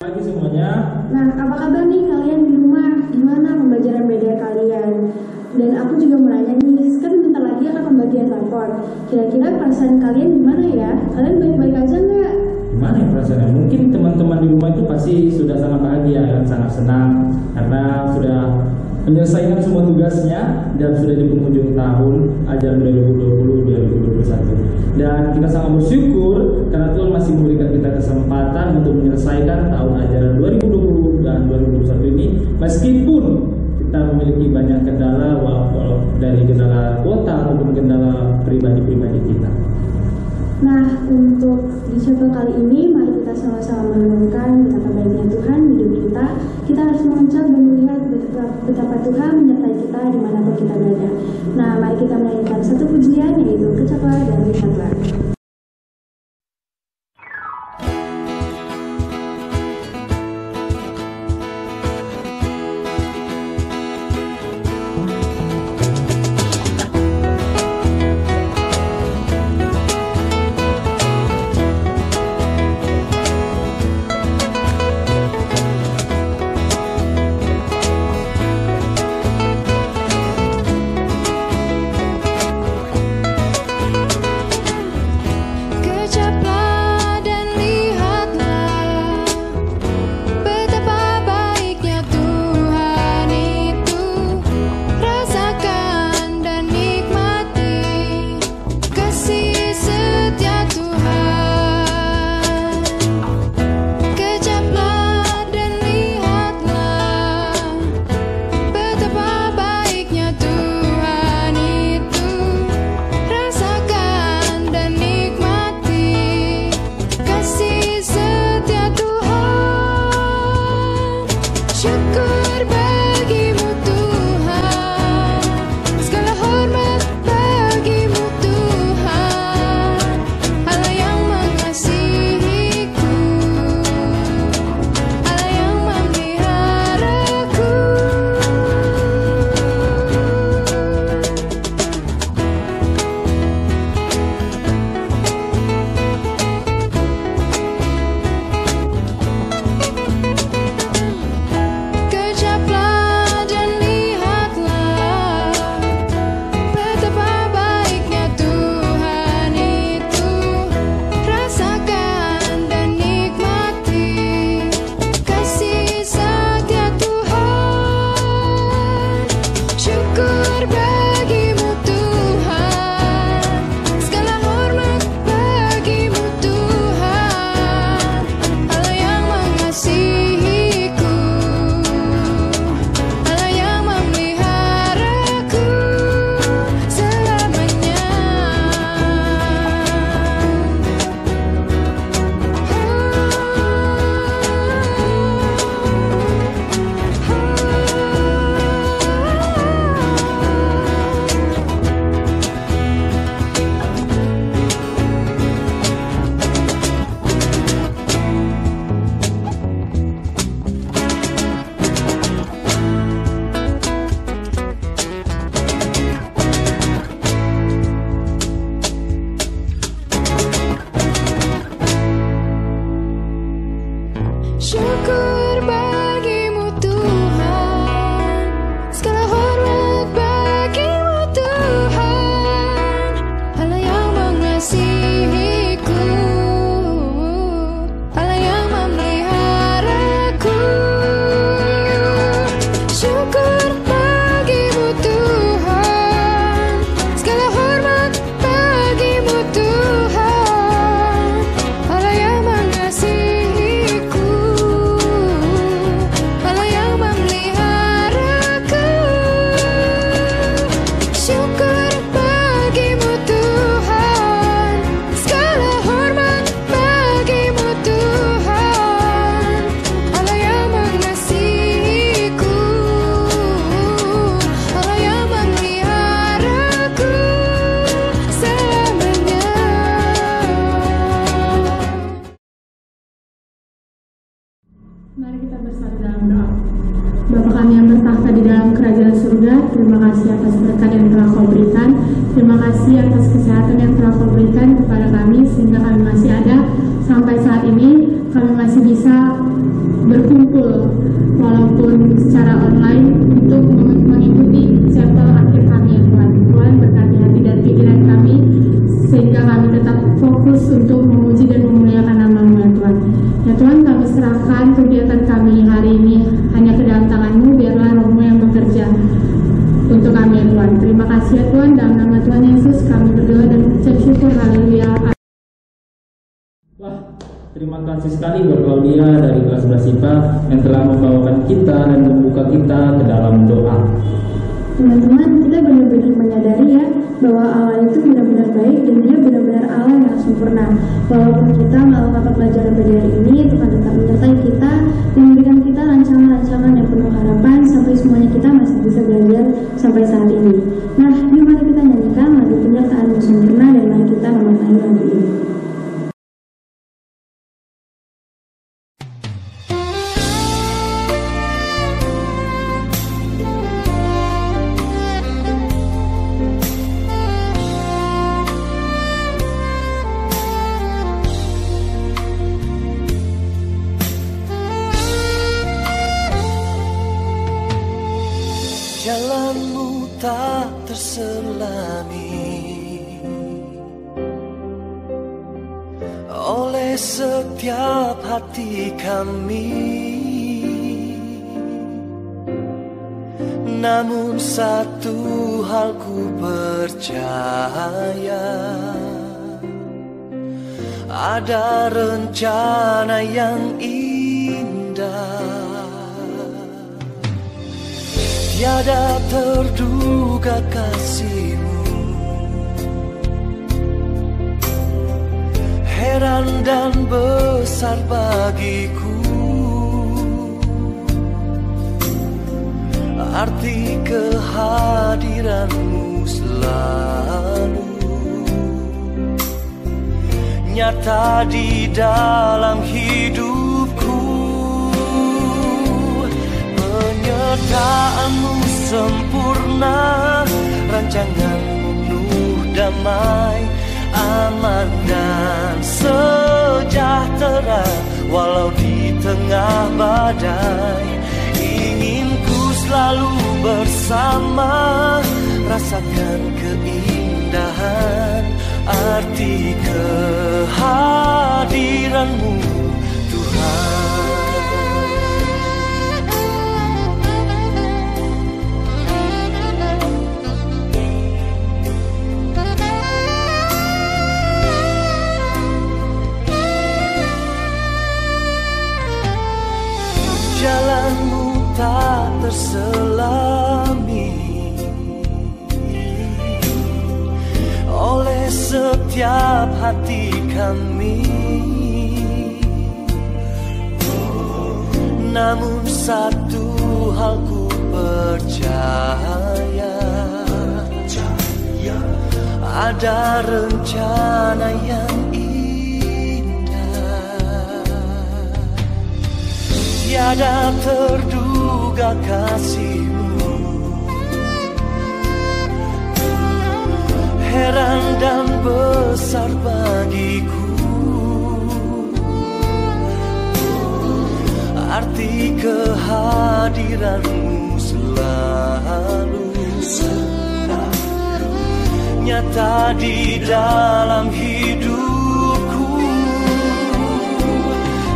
Pagi semuanya. Nah, apa kabar nih kalian di rumah? Gimana pembelajaran BDA kalian? Dan aku juga mau nanya nih, kan bentar lagi akan pembagian rapor. Kira-kira perasaan kalian gimana ya? Kalian baik-baik aja nggak? Gimana ya perasaannya? Mungkin teman-teman di rumah itu pasti sudah sangat bahagia dan sangat senang karena sudah menyelesaikan semua tugasnya dan sudah di penghujung tahun ajaran 2020-2021. Dan kita sangat bersyukur karena Tuhan masih memberikan kita kesempatan untuk menyelesaikan tahun ajaran 2020 dan 2021 ini, meskipun kita memiliki banyak kendala, walau dari kendala kuota ataupun kendala pribadi-pribadi kita. Nah, untuk di chapel kali ini, mari kita sama-sama merenungkan betapa baiknya Tuhan di hidup kita. Kita harus mengucap dan melihat betapa Tuhan menyertai kita dimanapun kita berada. Nah, mari kita menyanyikan satu pujian, yaitu Kecaplah dan Lihatlah. Bapa kami yang bertahta di dalam kerajaan surga, terima kasih atas berkat yang telah Kau berikan. Terima kasih atas kesehatan yang telah Kau berikan kepada kami sehingga kami masih ada sampai saat ini. Kami masih bisa berkumpul walaupun secara online untuk mengikuti chapel akhir kami ya Tuhan. Tuhan berkati hati dan pikiran kami sehingga kami tetap fokus untuk memuji dan memuliakan nama-Mu ya Tuhan. Ya Tuhan, kami serahkan kegiatan kami hari ini hanya ke dalam tangan-Mu, biarlah Roh-Mu yang bekerja untuk kami ya Tuhan. Terima kasih ya Tuhan, dalam nama Tuhan Yesus kami berdoa dan ucap syukur. Haleluya. Wah, terima kasih sekali buat Claudia dari kelas 11 IPA yang telah membawakan kita dan membuka kita ke dalam doa. Teman-teman, kita benar-benar menyadari ya bahwa Allah itu benar-benar baik dan Dia benar-benar Allah yang sempurna. Walaupun kita melakukan pelajaran hari ini, Tuhan tetap menyertai kita dan memberikan kita rancangan-rancangan yang penuh harapan sampai semuanya kita masih bisa belajar sampai saat ini. Nah, yuk mari kita nyanyikan lagu Penyertaan-Mu Sempurna dan mari kita memaknai lagu ini. Jalanmu tak terselami oleh setiap hati kami, namun satu hal ku percaya, ada rencana yang indah. Tiada terduga kasih-Mu, heran dan besar bagiku, arti kehadiran-Mu selalu nyata di dalam hidupku. Penyertaan-Mu sempurna, rancangan-Mu penuh damai, aman dan sejahtera walau di tengah badai. Ingin ku selalu bersama, rasakan keindahan arti kehadiran-Mu Tuhan. Jalan-Mu tak terselami oleh setiap hati kami, namun satu hal ku percaya, ada rencana yang tiada terduga kasih-Mu, heran dan besar bagiku, arti kehadiran-Mu selalu nyata di dalam hidupku.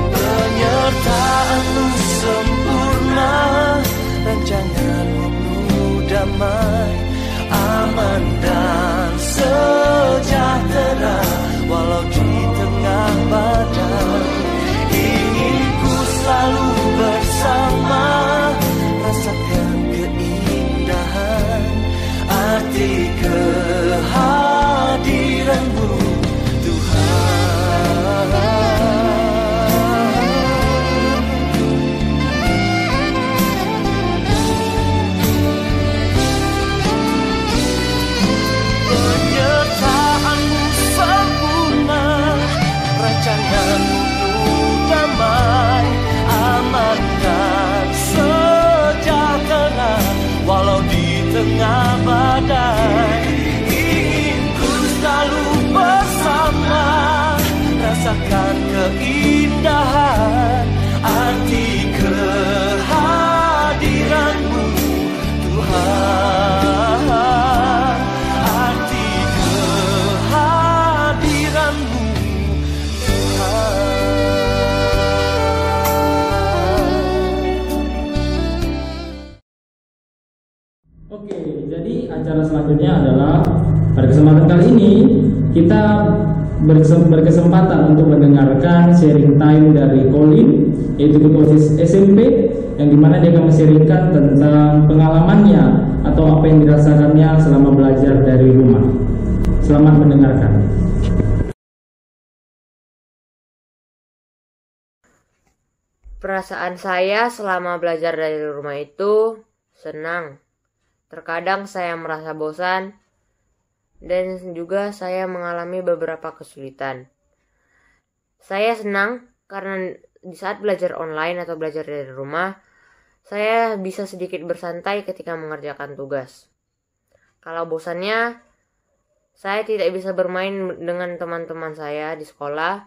Penyertaan-Mu sempurna, rancangan-Mu penuh damai, aman dan sejahtera walau di tengah badai. Ingin ku selalu bersama, rasakan keindahan arti kehadiran-Mu Tuhan. berkesempatan untuk mendengarkan sharing time dari Colin, yaitu ketua OSIS SMP, yang dimana dia akan men-sharingkan tentang pengalamannya atau apa yang dirasakannya selama belajar dari rumah. Selamat mendengarkan. Perasaan saya selama belajar dari rumah itu senang. Terkadang saya merasa bosan dan juga saya mengalami beberapa kesulitan. Saya senang karena di saat belajar online atau belajar dari rumah, saya bisa sedikit bersantai ketika mengerjakan tugas. Kalau bosannya, saya tidak bisa bermain dengan teman-teman saya di sekolah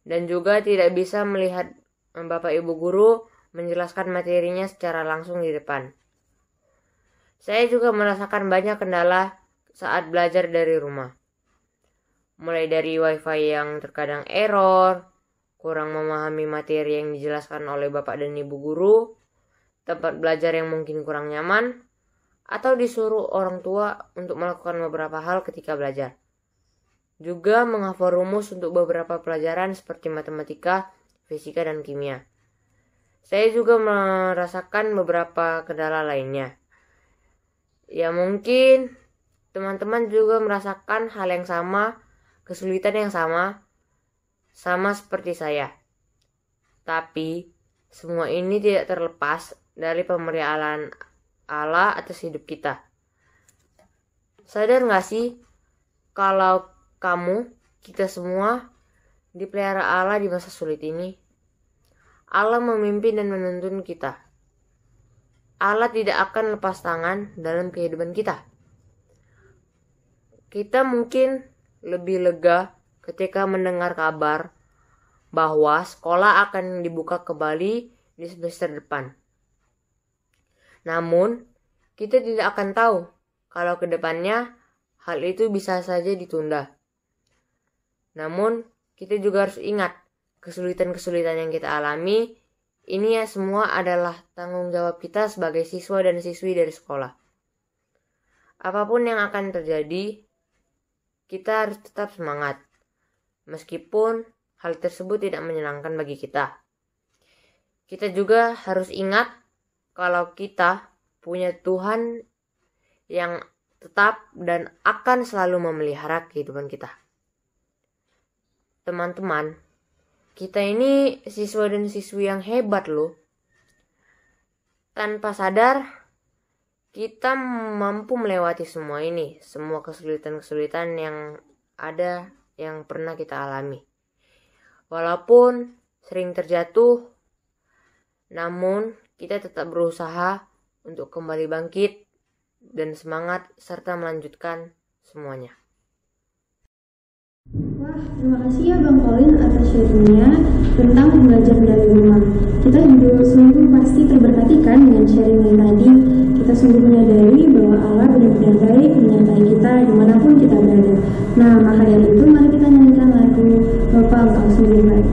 dan juga tidak bisa melihat Bapak Ibu guru menjelaskan materinya secara langsung di depan. Saya juga merasakan banyak kendala saat belajar dari rumah. Mulai dari wifi yang terkadang error, kurang memahami materi yang dijelaskan oleh Bapak dan Ibu guru, tempat belajar yang mungkin kurang nyaman, atau disuruh orang tua untuk melakukan beberapa hal ketika belajar. Juga menghafal rumus untuk beberapa pelajaran seperti matematika, fisika, dan kimia. Saya juga merasakan beberapa kendala lainnya. Ya mungkin teman-teman juga merasakan hal yang sama, kesulitan yang sama seperti saya. Tapi semua ini tidak terlepas dari pemeliharaan Allah atas hidup kita. Sadar gak sih kalau kita semua dipelihara Allah di masa sulit ini? Allah memimpin dan menuntun kita. Allah tidak akan lepas tangan dalam kehidupan kita. Kita mungkin lebih lega ketika mendengar kabar bahwa sekolah akan dibuka kembali di semester depan. Namun, kita tidak akan tahu kalau ke depannya hal itu bisa saja ditunda. Namun, kita juga harus ingat kesulitan-kesulitan yang kita alami, ini ya semua adalah tanggung jawab kita sebagai siswa dan siswi dari sekolah. Apapun yang akan terjadi, kita harus tetap semangat, meskipun hal tersebut tidak menyenangkan bagi kita. Kita juga harus ingat kalau kita punya Tuhan yang tetap dan akan selalu memelihara kehidupan kita. Teman-teman, kita ini siswa dan siswi yang hebat loh. Tanpa sadar, kita mampu melewati semua ini, semua kesulitan-kesulitan yang ada yang pernah kita alami. Walaupun sering terjatuh, namun kita tetap berusaha untuk kembali bangkit dan semangat serta melanjutkan semuanya. Wah, terima kasih ya Bang Colin atas sharingnya tentang belajar dari rumah. Kita juga sungguh pasti terberkati kan dengan sharing yang tadi. Kita sungguh menyadari bahwa Allah benar-benar baik menyertai kita dimanapun kita berada. Nah, maka dari itu mari kita nyanyikan lagu Bapa Engkau Sungguh Baik.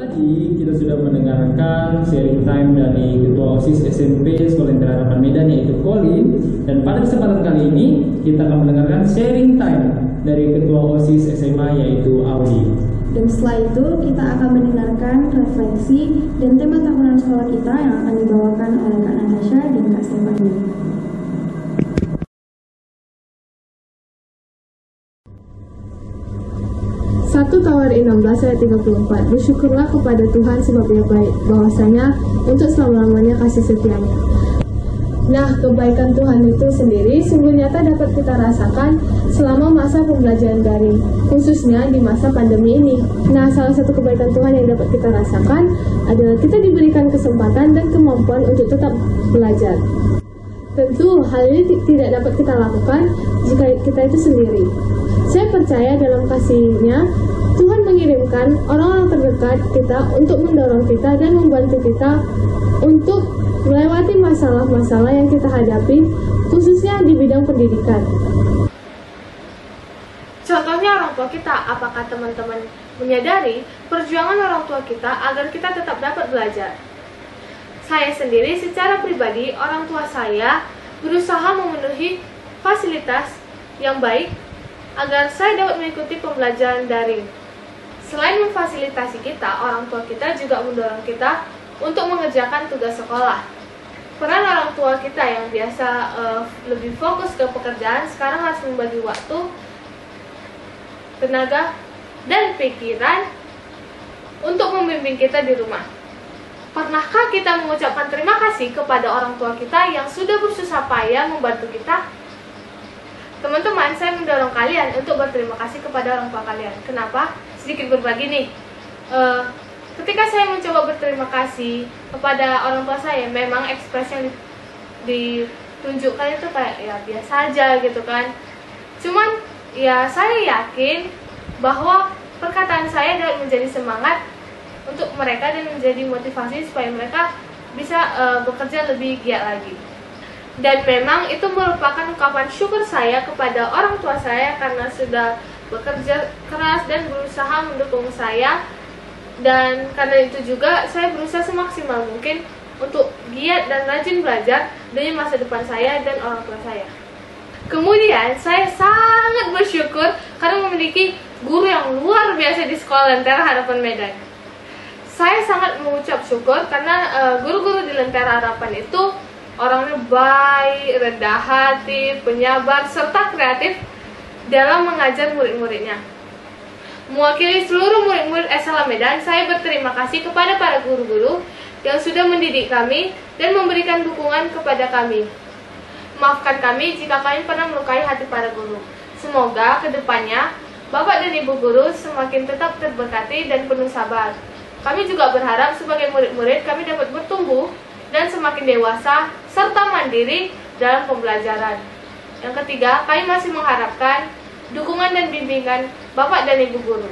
Tadi kita sudah mendengarkan sharing time dari Ketua OSIS SMP Sekolah Inti Harapan Medan yaitu Colin, dan pada kesempatan kali ini kita akan mendengarkan sharing time dari Ketua OSIS SMA yaitu Audi. Dan setelah itu kita akan mendengarkan refleksi dan tema tahunan sekolah kita yang akan dibawakan oleh Kak Natasha dan Kak Stefani. Satu tahun Hawari 16 ayat 34. Bersyukurlah kepada Tuhan sebab Ia baik, bahwasanya untuk selama-lamanya kasih setianya. Nah, kebaikan Tuhan itu sendiri sungguh nyata dapat kita rasakan selama masa pembelajaran daring, khususnya di masa pandemi ini. Nah, salah satu kebaikan Tuhan yang dapat kita rasakan adalah kita diberikan kesempatan dan kemampuan untuk tetap belajar. Tentu, hal ini tidak dapat kita lakukan jika kita itu sendiri. Saya percaya dalam kasih-Nya, Tuhan mengirimkan orang-orang terdekat kita untuk mendorong kita dan membantu kita untuk melewati masalah-masalah yang kita hadapi, khususnya di bidang pendidikan. Contohnya orang tua kita, apakah teman-teman menyadari perjuangan orang tua kita agar kita tetap dapat belajar? Saya sendiri secara pribadi, orang tua saya berusaha memenuhi fasilitas yang baik agar saya dapat mengikuti pembelajaran daring. Selain memfasilitasi kita, orang tua kita juga mendorong kita untuk mengerjakan tugas sekolah. Peran orang tua kita yang biasa lebih fokus ke pekerjaan sekarang harus membagi waktu, tenaga, dan pikiran untuk membimbing kita di rumah. Pernahkah kita mengucapkan terima kasih kepada orang tua kita yang sudah bersusah payah membantu kita? Teman-teman, saya mendorong kalian untuk berterima kasih kepada orang tua kalian. Kenapa? Sedikit berbagi nih. Ketika saya mencoba berterima kasih kepada orang tua saya, memang ekspresi yang ditunjukkan itu kayak ya biasa aja gitu kan. Cuman ya saya yakin bahwa perkataan saya dapat menjadi semangat untuk mereka dan menjadi motivasi supaya mereka bisa bekerja lebih giat lagi. Dan memang itu merupakan ungkapan syukur saya kepada orang tua saya karena sudah bekerja keras dan berusaha mendukung saya. Dan karena itu juga saya berusaha semaksimal mungkin untuk giat dan rajin belajar demi masa depan saya dan orang tua saya. Kemudian saya sangat bersyukur karena memiliki guru yang luar biasa di Sekolah Lentera Harapan Medan. Saya sangat mengucap syukur karena guru-guru di Lentera Harapan itu orangnya baik, rendah hati, penyabar, serta kreatif dalam mengajar murid-muridnya. Mewakili seluruh murid-murid SLA Medan, saya berterima kasih kepada para guru-guru yang sudah mendidik kami dan memberikan dukungan kepada kami. Maafkan kami jika kami pernah melukai hati para guru. Semoga kedepannya Bapak dan Ibu guru semakin tetap terberkati dan penuh sabar. Kami juga berharap sebagai murid-murid kami dapat bertumbuh dan semakin dewasa serta mandiri dalam pembelajaran. Yang ketiga, kami masih mengharapkan dukungan dan bimbingan Bapak dan Ibu guru.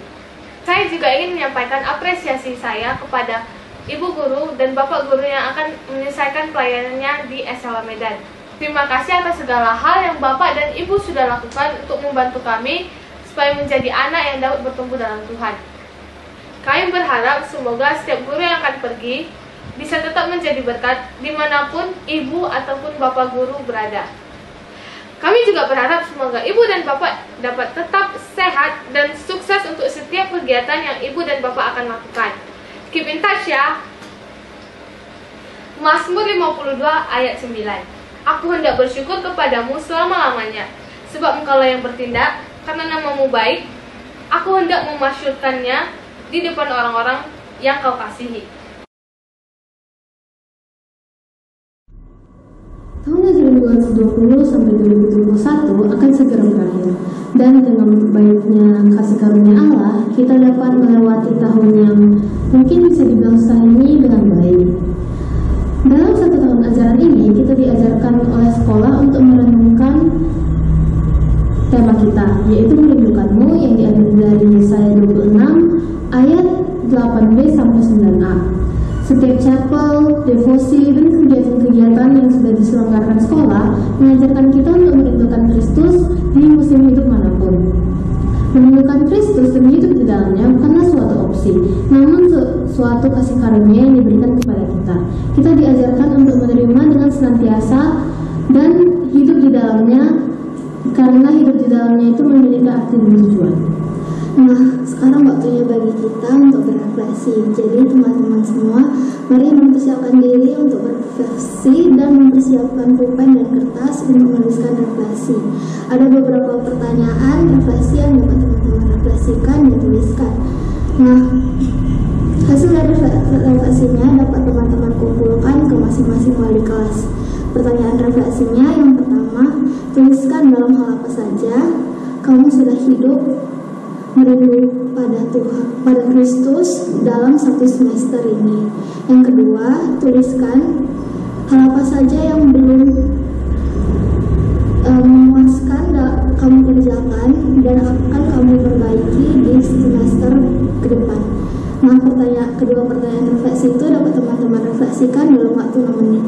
Saya juga ingin menyampaikan apresiasi saya kepada Ibu guru dan Bapak guru yang akan menyelesaikan pelayanannya di SLA Medan. Terima kasih atas segala hal yang Bapak dan Ibu sudah lakukan untuk membantu kami supaya menjadi anak yang dapat bertumbuh dalam Tuhan. Kami berharap semoga setiap guru yang akan pergi bisa tetap menjadi berkat dimanapun Ibu ataupun Bapak guru berada. Kami juga berharap semoga Ibu dan Bapak dapat tetap sehat dan sukses untuk setiap kegiatan yang Ibu dan Bapak akan lakukan. Keep in touch ya. Mazmur 52 ayat 9. Aku hendak bersyukur kepadamu selama-lamanya, sebab Engkaulah yang bertindak, karena namamu baik. Aku hendak memasyurkannya di depan orang-orang yang Kau kasihi. Tahun ajaran 2020 sampai 2021 akan segera berakhir, dan dengan baiknya kasih karunia Allah, kita dapat melewati tahun yang mungkin bisa dibilang ini dengan baik. Dalam 1 tahun ajaran ini, kita diajarkan oleh sekolah untuk merenungkan tema kita, yaitu merindukanmu, yang diambil dari Yesaya 26 ayat 8b sampai 9a. Setiap chapel, devosi, dan kegiatan-kegiatan yang sudah diselenggarakan sekolah mengajarkan kita untuk merindukan Kristus di musim hidup manapun. Merindukan Kristus dan hidup di dalamnya bukanlah suatu opsi, namun suatu kasih karunia yang diberikan kepada kita. Kita diajarkan untuk menerima dengan senantiasa dan hidup di dalamnya, karena hidup di dalamnya itu memiliki arti dan tujuan. Nah, sekarang waktunya bagi kita untuk berefleksi. Jadi teman-teman semua, mari mempersiapkan diri untuk berefleksi dan mempersiapkan pulpen dan kertas untuk menuliskan refleksi. Ada beberapa pertanyaan refleksi yang dapat teman-teman refleksikan dan tuliskan. Nah, hasil dari refleksinya dapat teman-teman kumpulkan ke masing-masing wali kelas. Pertanyaan refleksinya yang pertama, tuliskan dalam hal apa saja kamu sudah hidup merindu pada Tuhan, pada Kristus dalam 1 semester ini. Yang kedua, tuliskan hal apa saja yang belum memuaskan kamu kerjakan dan akan kamu perbaiki di semester ke depan. Nah, kedua pertanyaan refleksi itu dapat teman-teman refleksikan dalam waktu 6 menit.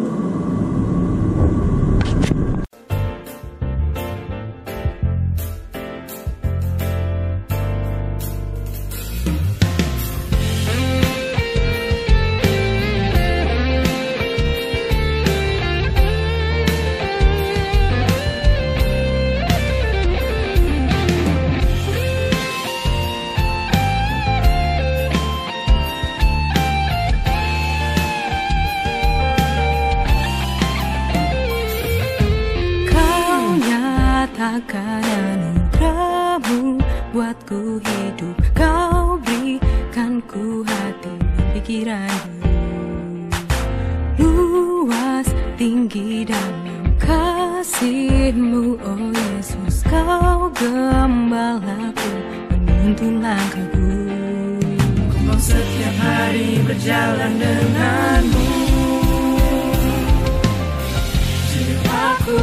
Akan anugerahmu buatku hidup, kau berikan ku hati pikiranmu luas tinggi dalam kasih-Mu, oh Yesus, kau gembalaku menuntun langkahku. Ku mau setiap hari berjalan denganmu, jiwaku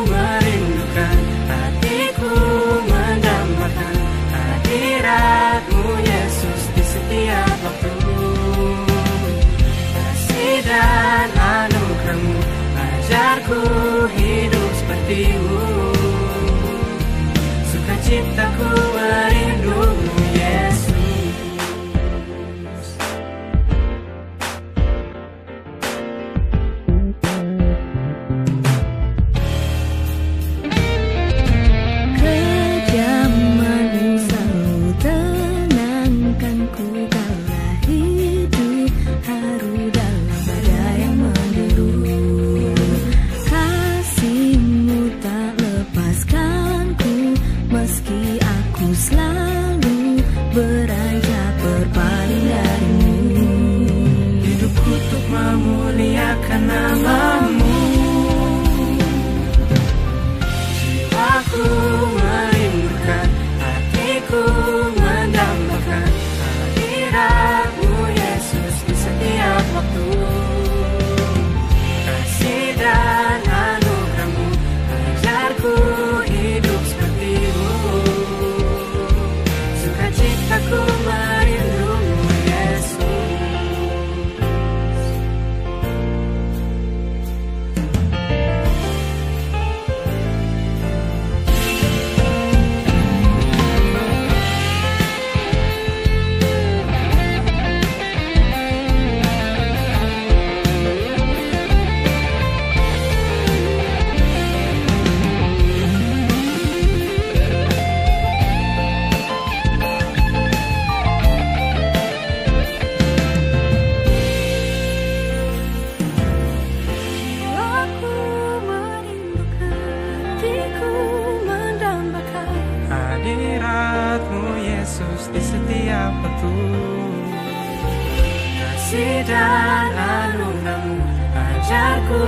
merindukan, hatiku mendambakan hadirat-Mu Yesus di setiap waktu. Kasih dan anugerah-Mu ajarku hidup seperti-Mu, sukacitaku merindu-Mu Yesus. Selalu beranjak berpaling dari-Mu, hidupku untuk memuliakan nama-Mu, jiwaku merindukan, hatiku mendambakan hadirat-Mu Yesus di setiap waktu. Kasih dan anugerah-Mu ajarku hidup seperti-Mu, aku merindu-Mu Yesus. Hadirat-Mu Yesus di setiap waktu. Kasih dan anugerah-Mu ajarku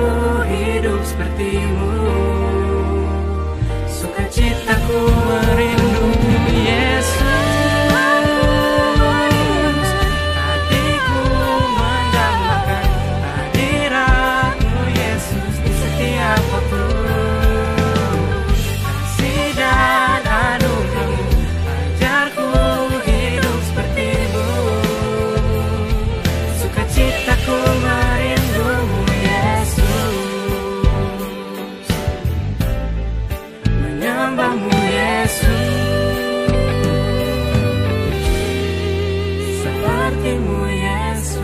hidup seperti-Mu, sukacitaku merindu-Mu Yesus. Hatiku mendambakan hadirat-Mu Yesus di setiap waktu. Kasih dan anugerah-Mu ajarku hidup seperti-Mu, sukacitaku merindu-Mu Yesus, menyembah-Mu Yesus, seperti-Mu Yesus.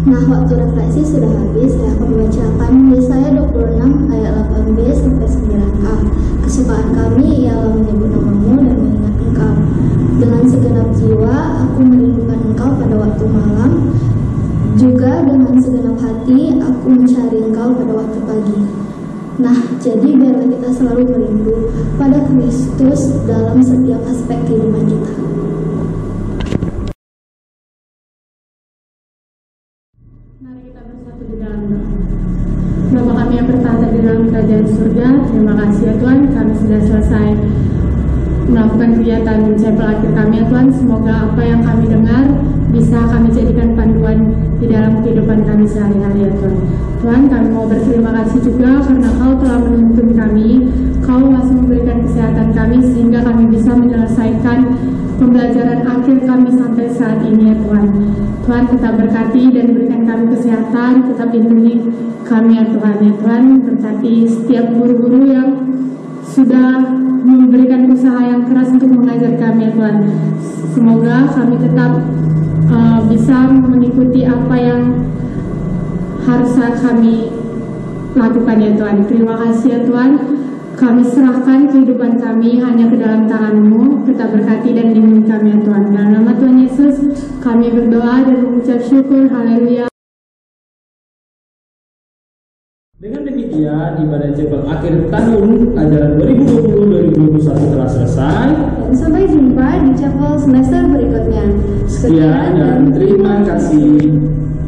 Nah, waktu refleksi sudah habis. Saya akan membacakan Yesaya 26 ayat 8b sampai 9a. Kesukaan kami ialah menyebut namamu dan mengingat engkau. Dengan segenap jiwa aku merindukan engkau pada waktu malam. Juga dengan segenap hati aku mencari engkau pada waktu pagi. Nah, jadi biarlah kita selalu merindu pada Kristus dalam setiap aspek kehidupan kita. Mari kita bersatu di dalam doa. Bapa kami yang bertahta di dalam kerajaan surga, terima kasih ya Tuhan, kami sudah selesai melakukan kegiatan chapel akhir kami ya Tuhan. Semoga apa yang kami dengar bisa kami jadikan panduan di dalam kehidupan kami sehari-hari ya Tuhan. Tuhan, kami mau berterima kasih juga karena Kau telah menuntun kami, Kau masih memberikan kesehatan kami sehingga kami bisa menyelesaikan pembelajaran akhir kami sampai saat ini ya Tuhan. Tuhan, tetap berkati dan berikan kami kesehatan, tetap lindungi kami ya Tuhan. Ya Tuhan, berkati setiap guru-guru yang sudah memberikan usaha yang keras untuk mengajar kami ya Tuhan. Semoga kami tetap bisa mengikuti apa yang harus kami lakukan ya Tuhan. Terima kasih ya Tuhan. Kami serahkan kehidupan kami hanya ke dalam tangan-Mu. Tetap berkati dan lindungi kami ya Tuhan. Dalam nama Tuhan Yesus kami berdoa dan mengucap syukur. Haleluya. Dengan demikian, ibadah chapel akhir tahun ajaran 2020-2021 telah selesai. Dan sampai jumpa di chapel semester berikutnya. Sekian dan terima kasih.